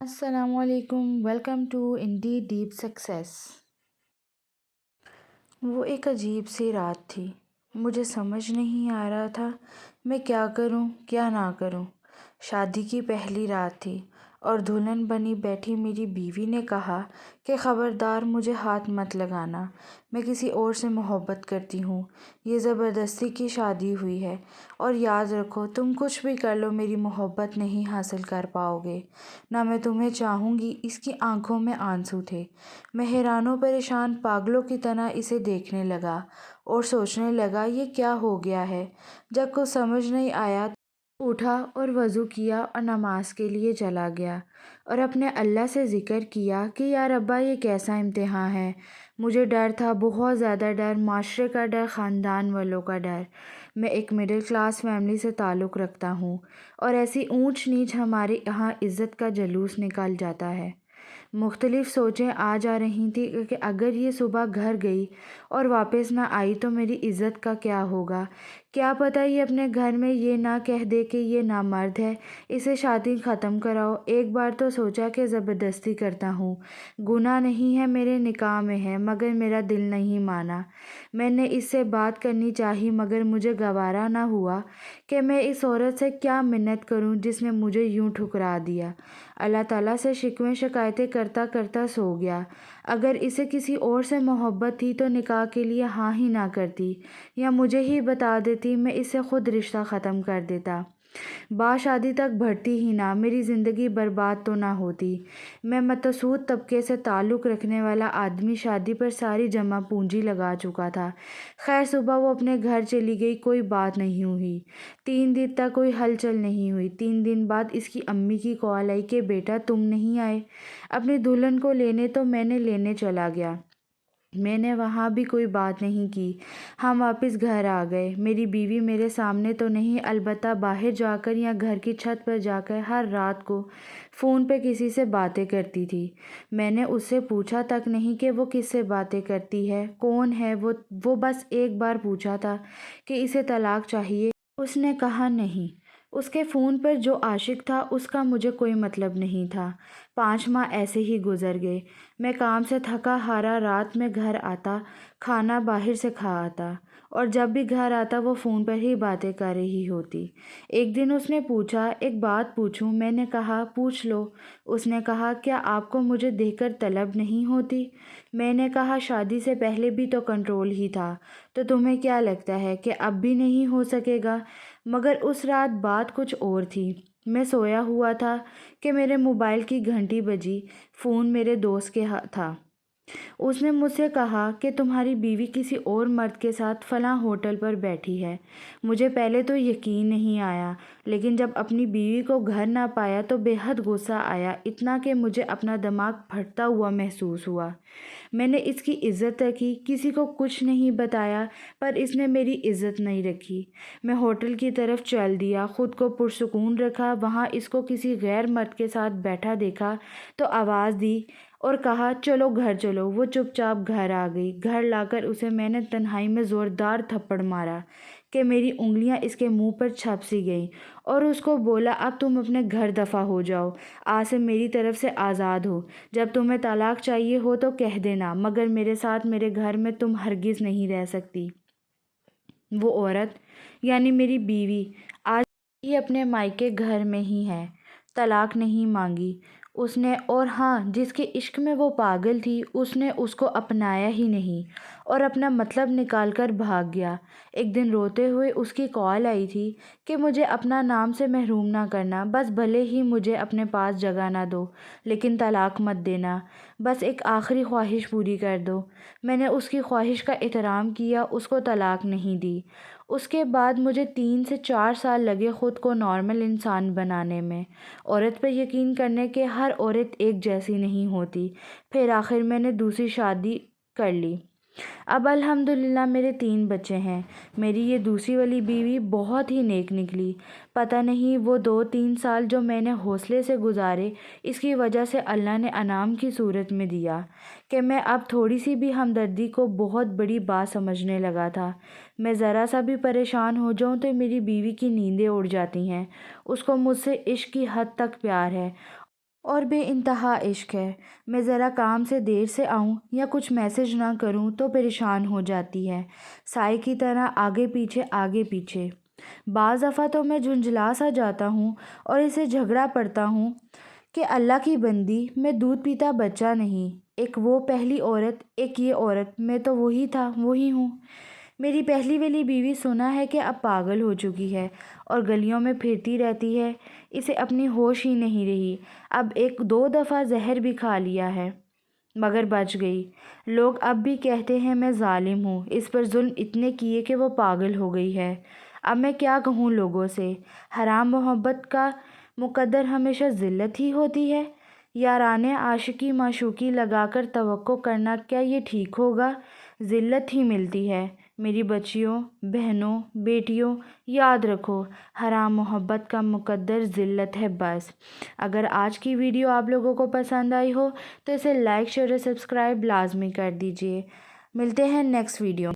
السلام علیکم، welcome to indie deep success. وہ ایک عجیب سی رات تھی۔ مجھے سمجھ نہیں آ رہا تھا میں کیا کروں کیا نہ کروں۔ شادی کی پہلی رات تھی اور دلہن بنی بیٹھی میری بیوی نے کہا کہ خبردار مجھے ہاتھ مت لگانا، میں کسی اور سے محبت کرتی ہوں، یہ زبردستی کی شادی ہوئی ہے اور یاد رکھو تم کچھ بھی کر لو میری محبت نہیں حاصل کر پاؤ گے، نہ میں تمہیں چاہوں گی۔ اس کی آنکھوں میں آنسو تھے۔ میں حیران و پریشان پاگلوں کی طرح اسے دیکھنے لگا اور سوچنے لگا یہ کیا ہو گیا ہے۔ جب کچھ سمجھ نہیں آیا تو اٹھا اور وضو کیا اور نماز کے لیے چلا گیا اور اپنے اللہ سے ذکر کیا کہ یا ربا یہ کیسا امتحان ہے۔ مجھے ڈر تھا، بہت زیادہ ڈر، معاشرے کا ڈر، خاندان والوں کا ڈر۔ میں ایک مڈل کلاس فیملی سے تعلق رکھتا ہوں اور ایسی اونچ نیچ ہمارے یہاں عزت کا جلوس نکال جاتا ہے۔ مختلف سوچیں آ جا رہی تھیں کہ اگر یہ صبح گھر گئی اور واپس نہ آئی تو میری عزت کا کیا ہوگا۔ کیا پتہ یہ اپنے گھر میں یہ نہ کہہ دے کہ یہ نامرد ہے، اسے شادی ختم کراؤ۔ ایک بار تو سوچا کہ زبردستی کرتا ہوں، گناہ نہیں ہے میرے نکاح میں ہے، مگر میرا دل نہیں مانا۔ میں نے اس سے بات کرنی چاہی مگر مجھے گوارا نہ ہوا کہ میں اس عورت سے کیا منت کروں جس نے مجھے یوں ٹھکرا دیا۔ اللہ تعالیٰ سے شکوے شکایتیں کرتا کرتا سو گیا۔ اگر اسے کسی اور سے محبت تھی تو نکاح کے لیے ہاں ہی نہ کرتی یا مجھے ہی بتا دیتی، میں اس سے خود رشتہ ختم کر دیتا۔ بعد شادی تک بڑھتی ہی نہ، میری زندگی برباد تو نہ ہوتی۔ میں متوسط طبقے سے تعلق رکھنے والا آدمی شادی پر ساری جمع پونجی لگا چکا تھا۔ خیر صبح وہ اپنے گھر چلی گئی، کوئی بات نہیں ہوئی۔ 3 دن تک کوئی ہلچل نہیں ہوئی۔ 3 دن بعد اس کی امی کی کال آئی کہ بیٹا تم نہیں آئے اپنی دلہن کو لینے، تو میں نے لینے چلا گیا۔ میں نے وہاں بھی کوئی بات نہیں کی۔ ہم واپس گھر آ گئے۔ میری بیوی میرے سامنے تو نہیں، البتہ باہر جا کر یا گھر کی چھت پر جا کر ہر رات کو فون پہ کسی سے باتیں کرتی تھی۔ میں نے اس سے پوچھا تک نہیں کہ وہ کس سے باتیں کرتی ہے، کون ہے وہ بس ایک بار پوچھا تھا کہ اسے طلاق چاہیے۔ اس نے کہا نہیں۔ اس کے فون پر جو عاشق تھا اس کا مجھے کوئی مطلب نہیں تھا۔ 5 ماہ ایسے ہی گزر گئے۔ میں کام سے تھکا ہارا رات میں گھر آتا، کھانا باہر سے کھا آتا اور جب بھی گھر آتا وہ فون پر ہی باتیں کر رہی ہوتی۔ ایک دن اس نے پوچھا ایک بات پوچھوں؟ میں نے کہا پوچھ لو۔ اس نے کہا کیا آپ کو مجھے دیکھ کر طلب نہیں ہوتی؟ میں نے کہا شادی سے پہلے بھی تو کنٹرول ہی تھا، تو تمہیں کیا لگتا ہے کہ اب بھی نہیں ہو سکے گا؟ مگر اس رات بات کچھ اور تھی۔ میں سویا ہوا تھا کہ میرے موبائل کی گھنٹی بجی۔ فون میرے دوست کے تھا۔ اس نے مجھ سے کہا کہ تمہاری بیوی کسی اور مرد کے ساتھ فلاں ہوٹل پر بیٹھی ہے۔ مجھے پہلے تو یقین نہیں آیا، لیکن جب اپنی بیوی کو گھر نہ پایا تو بے حد غصہ آیا، اتنا کہ مجھے اپنا دماغ پھٹتا ہوا محسوس ہوا۔ میں نے اس کی عزت رکھی، کسی کو کچھ نہیں بتایا، پر اس نے میری عزت نہیں رکھی۔ میں ہوٹل کی طرف چل دیا، خود کو پرسکون رکھا۔ وہاں اس کو کسی غیر مرد کے ساتھ بیٹھا دیکھا تو آواز دی اور کہا چلو گھر چلو۔ وہ چپ چاپ گھر آ گئی۔ گھر لا کر اسے میں نے تنہائی میں زوردار تھپڑ مارا کہ میری انگلیاں اس کے منہ پر چھپ سی گئیں اور اس کو بولا اب تم اپنے گھر دفع ہو جاؤ، آج سے میری طرف سے آزاد ہو۔ جب تمہیں طلاق چاہیے ہو تو کہہ دینا، مگر میرے ساتھ میرے گھر میں تم ہرگز نہیں رہ سکتی۔ وہ عورت یعنی میری بیوی آج بھی اپنے مائکے گھر میں ہی ہے، طلاق نہیں مانگی اس نے، اور ہاں جس کے عشق میں وہ پاگل تھی اس نے اس کو اپنایا ہی نہیں اور اپنا مطلب نکال کر بھاگ گیا۔ ایک دن روتے ہوئے اس کی کال آئی تھی کہ مجھے اپنا نام سے محروم نہ کرنا، بس بھلے ہی مجھے اپنے پاس جگہ نہ دو لیکن طلاق مت دینا، بس ایک آخری خواہش پوری کر دو۔ میں نے اس کی خواہش کا احترام کیا، اس کو طلاق نہیں دی۔ اس کے بعد مجھے 3 سے 4 سال لگے خود کو نارمل انسان بنانے میں۔ عورت پر یقین کرنے کہ ہر عورت ایک جیسی نہیں ہوتی۔ پھر آخر میں نے دوسری شادی کر لی۔ اب الحمدللہ میرے 3 بچے ہیں۔ میری یہ دوسری والی بیوی بہت ہی نیک نکلی۔ پتہ نہیں وہ 2-3 سال جو میں نے حوصلے سے گزارے اس کی وجہ سے اللہ نے انعام کی صورت میں دیا کہ میں اب تھوڑی سی بھی ہمدردی کو بہت بڑی بات سمجھنے لگا تھا۔ میں ذرا سا بھی پریشان ہو جاؤں تو میری بیوی کی نیندیں اڑ جاتی ہیں۔ اس کو مجھ سے عشق کی حد تک پیار ہے اور بے انتہا عشق ہے۔ میں ذرا کام سے دیر سے آؤں یا کچھ میسج نہ کروں تو پریشان ہو جاتی ہے، سائے کی طرح آگے پیچھے۔ بعض دفعہ تو میں جھنجھلا سا جاتا ہوں اور اسے جھگڑا پڑتا ہوں کہ اللہ کی بندی، میں دودھ پیتا بچہ نہیں، ایک وہ پہلی عورت، ایک یہ عورت، میں تو وہی ہوں۔ میری پہلی والی بیوی سنا ہے کہ اب پاگل ہو چکی ہے اور گلیوں میں پھرتی رہتی ہے، اسے اپنی ہوش ہی نہیں رہی۔ اب 1-2 دفعہ زہر بھی کھا لیا ہے مگر بچ گئی۔ لوگ اب بھی کہتے ہیں میں ظالم ہوں، اس پر ظلم اتنے کیے کہ وہ پاگل ہو گئی ہے۔ اب میں کیا کہوں لوگوں سے؟ حرام محبت کا مقدر ہمیشہ ذلت ہی ہوتی ہے؟ یارانے عاشقی معشوقی لگا کر توقع کرنا، کیا یہ ٹھیک ہوگا؟ ذلت ہی ملتی ہے۔ میری بچیوں، بہنوں، بیٹیوں، یاد رکھو، حرام محبت کا مقدر ذلت ہے بس۔ اگر آج کی ویڈیو آپ لوگوں کو پسند آئی ہو تو اسے لائک، شیئر اور سبسکرائب لازمی کر دیجیے۔ ملتے ہیں نیکسٹ ویڈیو۔